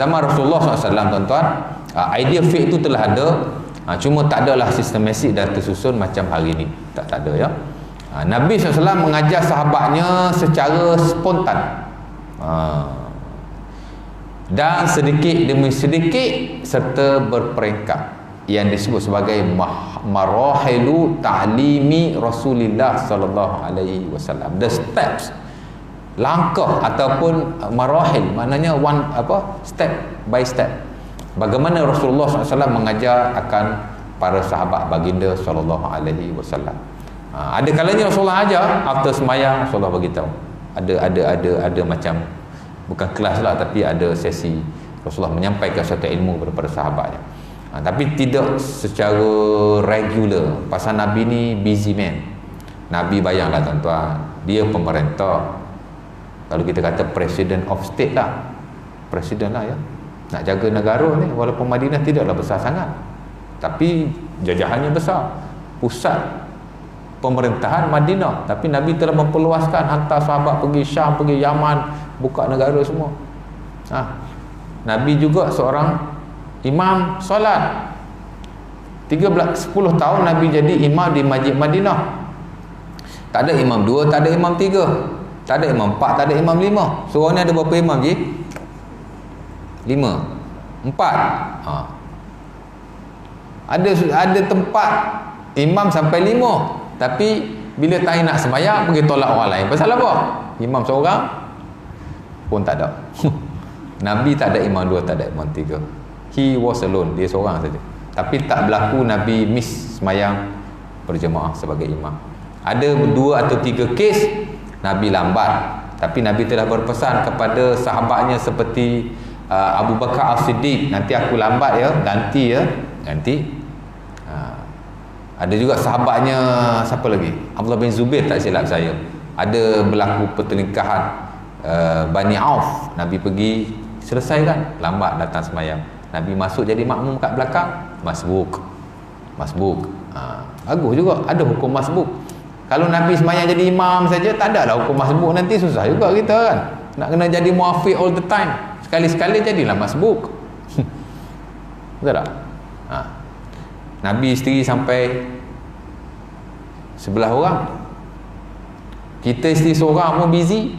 Zaman Rasulullah SAW, tuan-tuan, idea fiqh itu telah ada, cuma tak adalah sistematik dan tersusun macam hari ini. Tak ada ya. Nabi SAW mengajar sahabatnya secara spontan, dan sedikit demi sedikit serta berperingkat, yang disebut sebagai marahilu ta'limi Rasulullah sallallahu alaihi wasallam. The steps, langkah ataupun marahil, maknanya step by step. Bagaimana Rasulullah SAW mengajar akan para sahabat baginda sallallahu alaihi wasallam. Ada kalanya Rasulullah ajar after semayang, Rasulullah beritahu. Ada macam, bukan kelas lah, tapi ada sesi Rasulullah menyampaikan satu ilmu kepada sahabatnya. Tapi tidak secara regular. Pasal Nabi ni busy man. Nabi bayanglah tuan-tuan, dia pemerintah. Kalau kita kata president of state lah, presiden lah ya, nak jaga negara ni. Walaupun Madinah tidaklah besar sangat, tapi jajahannya besar, pusat pemerintahan Madinah. Tapi Nabi telah memperluaskan, hantar sahabat pergi Syam, pergi Yaman, buka negara semua. Nabi juga seorang imam solat. 10 tahun Nabi jadi imam di Masjid Madinah. Tak ada imam 2, tak ada imam 3, tak ada imam 4, tak ada imam 5. Surau ni ada berapa imam je? 5, 4. Ada tempat imam sampai 5, tapi bila tak nak sembahyang pergi tolak orang lain. Pasal apa? Imam seorang pun tak ada. Nabi tak ada imam 2, tak ada imam 3. He was alone, dia seorang saja. Tapi tak berlaku Nabi miss semayang berjemaah sebagai imam. Ada 2 atau 3 kes Nabi lambat, tapi Nabi telah berpesan kepada sahabatnya seperti Abu Bakar As-Siddiq, nanti aku lambat ya, ganti ya, ganti. Ada juga sahabatnya, siapa lagi, Abdullah bin Zubair tak silap saya, ada berlaku pertelingkahan Bani Auf, Nabi pergi selesaikan, lambat datang semayang. Nabi masuk jadi makmum kat belakang, masbuk. Bagus juga, ada hukum masbuk. Kalau Nabi semayang jadi imam saja, tak ada lah hukum masbuk. Nanti susah juga kita kan, nak kena jadi muafiq all the time. Sekali-sekali jadilah masbuk. Betul tak? Nabi isteri sampai 11 orang. Kita isteri seorang pun busy,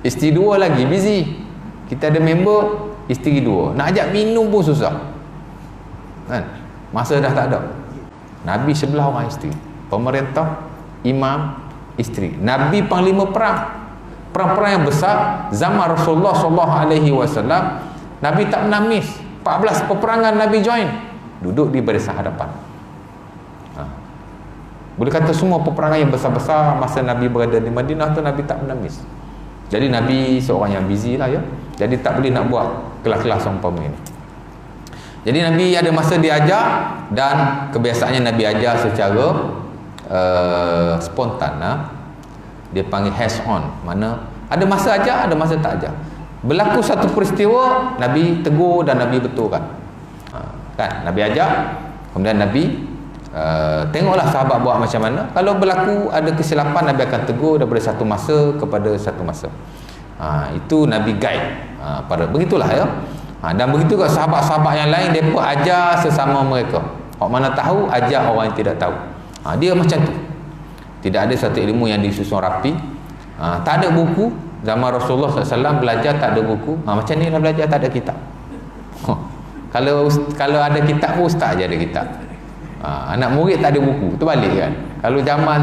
isteri 2 lagi busy. Kita ada member, isteri 2, nak ajak minum pun susah kan? Masa dah tak ada. Nabi 11 orang isteri, pemerintah, imam, isteri. Nabi panglima perang yang besar zaman Rasulullah SAW. Nabi tak pernah miss. 14 peperangan Nabi join, duduk di barisan hadapan. Boleh kata semua peperangan yang besar-besar masa Nabi berada di Madinah tu Nabi tak pernah miss. Jadi Nabi seorang yang busy lah ya. Jadi tak boleh nak buat kelas-kelas umpama ini. Jadi Nabi ada masa dia ajar, dan kebiasaannya Nabi ajar secara spontan. Dia panggil hands on. Mana ada masa ajar, ada masa tak ajar. Berlaku satu peristiwa, Nabi tegur dan Nabi betulkan. Kan? Nabi ajar, kemudian Nabi tengoklah sahabat buat macam mana. Kalau berlaku ada kesilapan, Nabi akan tegur daripada satu masa kepada satu masa. Itu Nabi guide begitulah ya. Dan begitu juga sahabat-sahabat yang lain, mereka ajar sesama mereka. Orang mana tahu, ajar orang yang tidak tahu. Dia macam tu. Tidak ada satu ilmu yang disusun rapi. Tak ada buku. Zaman Rasulullah SAW belajar tak ada buku. Macam ni lah belajar, tak ada kitab. Kalau ada kitab pun ustaz je ada kitab. Anak murid tak ada buku, terbalik kan. Kalau zaman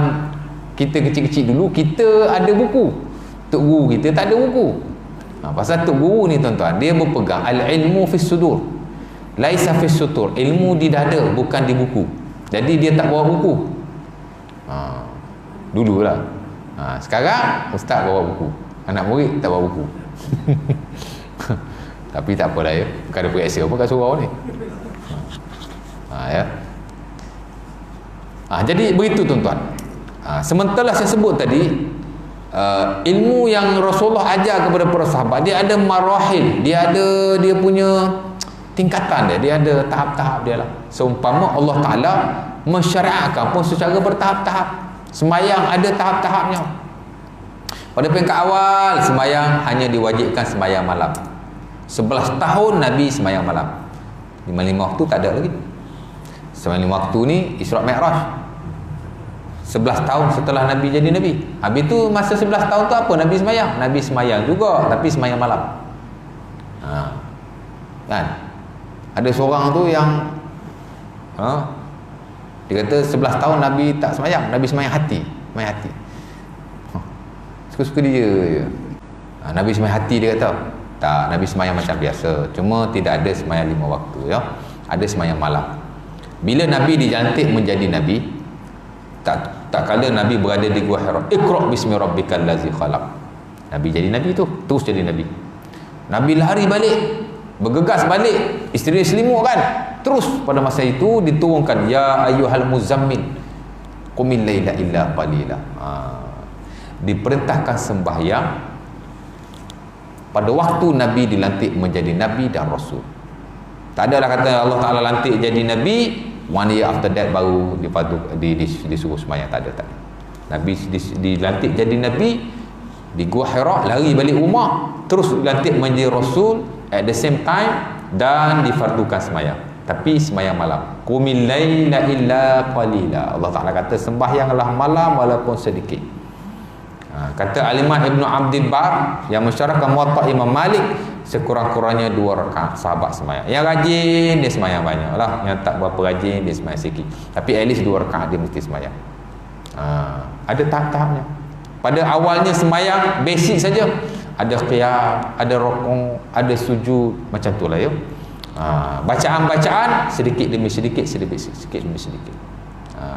kita kecil-kecil dulu, kita ada buku. Tok guru kita tak ada buku. Pasal tok guru ni tuan-tuan, dia berpegang al-ilmu fis sudur, laisa fis sutur. Ilmu di dada, bukan di buku. Jadi dia tak bawa buku. Dululah. Sekarang ustaz bawa buku, anak murid tak bawa buku. Tapi tak apalah ya, bukan ada periksa apa kat surau ni. Ya. Jadi begitu tuan-tuan. Sementara saya sebut tadi, ilmu yang Rasulullah ajar kepada para sahabat, dia ada marahil, dia punya tingkatan dia ada tahap-tahap dia lah. Seumpama Allah Ta'ala mensyariatkan pun secara bertahap-tahap. Sembayang ada tahap-tahapnya. Pada peringkat awal, sembayang hanya diwajibkan sembayang malam. 11 tahun Nabi sembahyang malam. 5 waktu tak ada lagi. Sembahyang 5 waktu ni Isra' Mi'raj. 11 tahun setelah Nabi jadi Nabi. Habis tu masa 11 tahun tu apa Nabi sembahyang? Nabi sembahyang juga tapi sembahyang malam. Kan? Ada seorang tu yang dia kata 11 tahun Nabi tak sembahyang, Nabi sembahyang hati, sembahyang hati. Suka-suka dia je. Nabi sembahyang hati dia kata. Tak, Nabi sembahyang macam biasa. Cuma tidak ada sembahyang 5 waktu ya. Ada sembahyang malam. Bila Nabi dilantik menjadi Nabi, tak kala Nabi berada di Gua Hira. Iqra' bismi rabbikal ladzi khalaq. Nabi jadi Nabi tu, terus jadi Nabi. Nabi lari balik, bergegas balik, isteri selimut kan. Terus pada masa itu diturunkan ya ayyuhal muzammil qumil laila illa qalila. Diperintahkan sembahyang pada waktu Nabi dilantik menjadi Nabi dan Rasul. Tak adalah kata Allah Ta'ala lantik jadi Nabi, 1 year after that baru disuruh sembahyang. Tak ada. Nabi dilantik jadi Nabi di Gua Hira, lari balik rumah, terus dilantik menjadi Rasul at the same time dan difardukan sembahyang. Tapi sembahyang malam. Qumil laila illa qalila. Allah Ta'ala kata sembahyanglah malam walaupun sedikit. Kata Al-Imam Ibn Abdul Bar yang mensyarahkan Muwatta Imam Malik, sekurang-kurangnya 2 rakaat sahabat sembahyang. Yang rajin dia sembahyang banyak lah, yang tak berapa rajin dia sembahyang sikit. Tapi at least 2 rakaat dia mesti sembahyang. Ada tahap-tahapnya. Pada awalnya sembahyang basic saja, ada qiyam, ada rukuk, ada sujud, macam tu lah ya. Bacaan-bacaan sedikit demi sedikit, sedikit demi sedikit.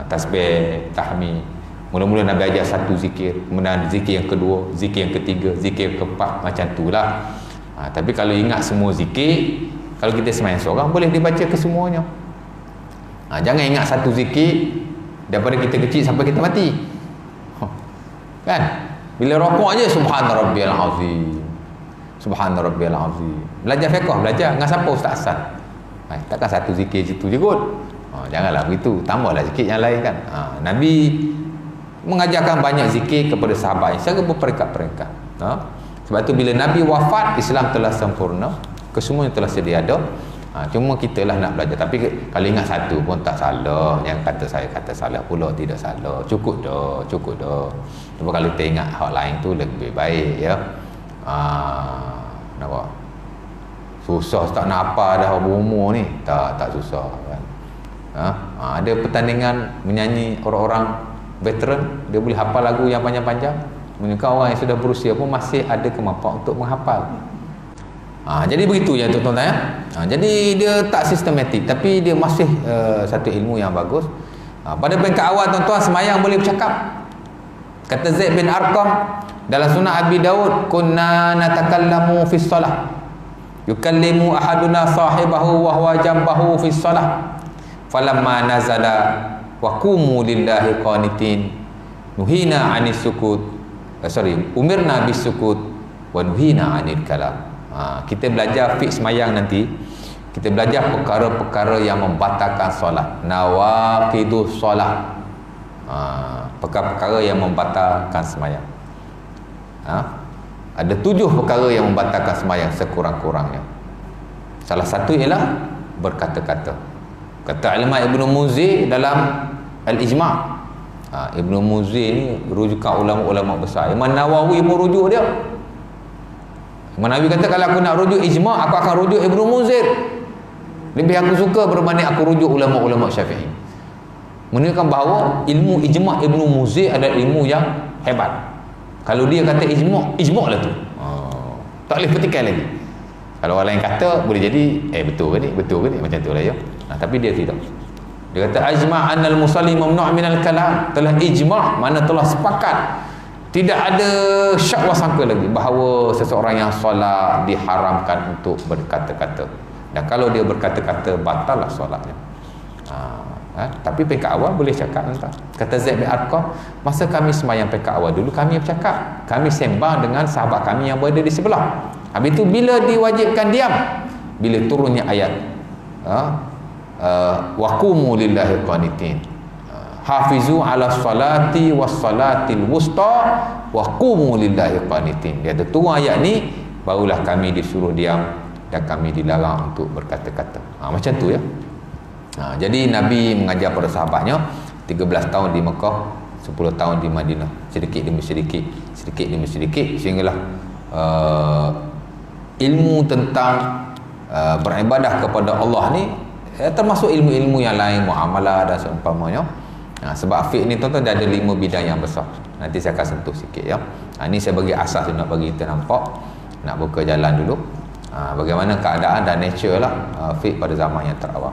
Tasbih, tahmid. Mula-mula Nabi ajar 1 zikir, kemudian zikir yang kedua, zikir yang ketiga, zikir yang keempat, macam itulah. Tapi kalau ingat semua zikir, kalau kita sembahyang seorang boleh dibaca kesemuanya. Jangan ingat 1 zikir daripada kita kecil sampai kita mati. Kan? Bila rokok aja subhana rabbiyal azim. Subhana rabbiyal azim. Belajar fiqh, belajar dengan siapa Ustaz Hasan? Takkan 1 zikir situ je kot. Janganlah begitu, tambahlah zikir yang lain kan. Nabi mengajarkan banyak zikir kepada sahabat secara berperingkat-peringkat. Sebab tu bila Nabi wafat, Islam telah sempurna, kesemuanya telah sedia ada. Cuma kita lah nak belajar. Tapi kalau ingat 1 pun tak salah. Yang kata saya kata salah pula, tidak salah. Cukup dah. Cuma kalau kita ingat hal lain tu lebih baik ya. Nampak? Susah tak nak apa dah berumur ni. Tak susah kan. Ada pertandingan menyanyi orang-orang veteran, dia boleh hafal lagu yang panjang-panjang. Menunjukkan orang yang sudah berusia pun masih ada kemampuan untuk menghafal. Jadi begitu ya tuan-tuan ya. Jadi dia tak sistematik, tapi dia masih satu ilmu yang bagus. Pada peringkat awal tuan-tuan, sembahyang boleh bercakap. Kata Zaid bin Arqam dalam Sunan Abi Daud, kunna natakallamu fi shalah, yukallimu ahaduna sahibahu wa huwa jambahu fi shalah, falamma nazala wa qumu lillahi qanitin nuhina anis sukut umirna bis sukut wa nuhina anil kalam. Kita belajar fiqh sembahyang nanti, kita belajar perkara-perkara yang membatalkan solat, nawaqidus solat, perkara-perkara yang membatalkan sembahyang. Ada 7 perkara yang membatalkan sembahyang sekurang-kurangnya. Salah satu ialah berkata-kata. Kata Al-Imam Ibn Muzir dalam Al-Ijma'. Ibn Muzir ni rujukan ulama-ulama besar. Imam Nawawi pun rujuk dia. Imam Nawawi kata kalau aku nak rujuk ijma', aku akan rujuk Ibn Muzir. Lebih aku suka berbanding aku rujuk ulama-ulama Syafi'i. Menunjukkan bahawa ilmu ijma' Ibn Muzir adalah ilmu yang hebat. Kalau dia kata ijma' lah tu. Tak boleh petikai lagi. Kalau orang lain kata boleh jadi betul ke ni macam tu lah ya. Tapi dia tidak. Dia kata ajma' annal musalli mamnu' minal kalam. Telah ijma', mana telah sepakat, tidak ada syak wa sangka lagi bahawa seseorang yang solat diharamkan untuk berkata-kata. Dan kalau dia berkata-kata, batallah solatnya. Tapi peringkat awal boleh cakap tuan. Kata Zaid bin Arqam, masa kami sembahyang peringkat awal dulu, kami bercakap, kami sembang dengan sahabat kami yang berada di sebelah. Habis itu bila diwajibkan diam, bila turunnya ayat waqumu lillahi qanitin, hafizu ala salati was salatil wusta waqumu lillahi qanitin. Dia turun ayat ni, barulah kami disuruh diam dan kami dilarang untuk berkata-kata. Macam tu ya. Jadi Nabi mengajar pada sahabatnya 13 tahun di Mekah, 10 tahun di Madinah, sedikit demi sedikit, sedikit demi sedikit, sehinggalah ilmu tentang beribadah kepada Allah ni termasuk ilmu-ilmu yang lain, muamalah dan seumpamanya. Sebab fiqh ni tuan-tuan dia ada 5 bidang yang besar. Nanti saya akan sentuh sikit ya. Ini saya bagi asas nak bagi kita nampak, nak buka jalan dulu bagaimana keadaan dan nature lah fiqh pada zaman yang terawal.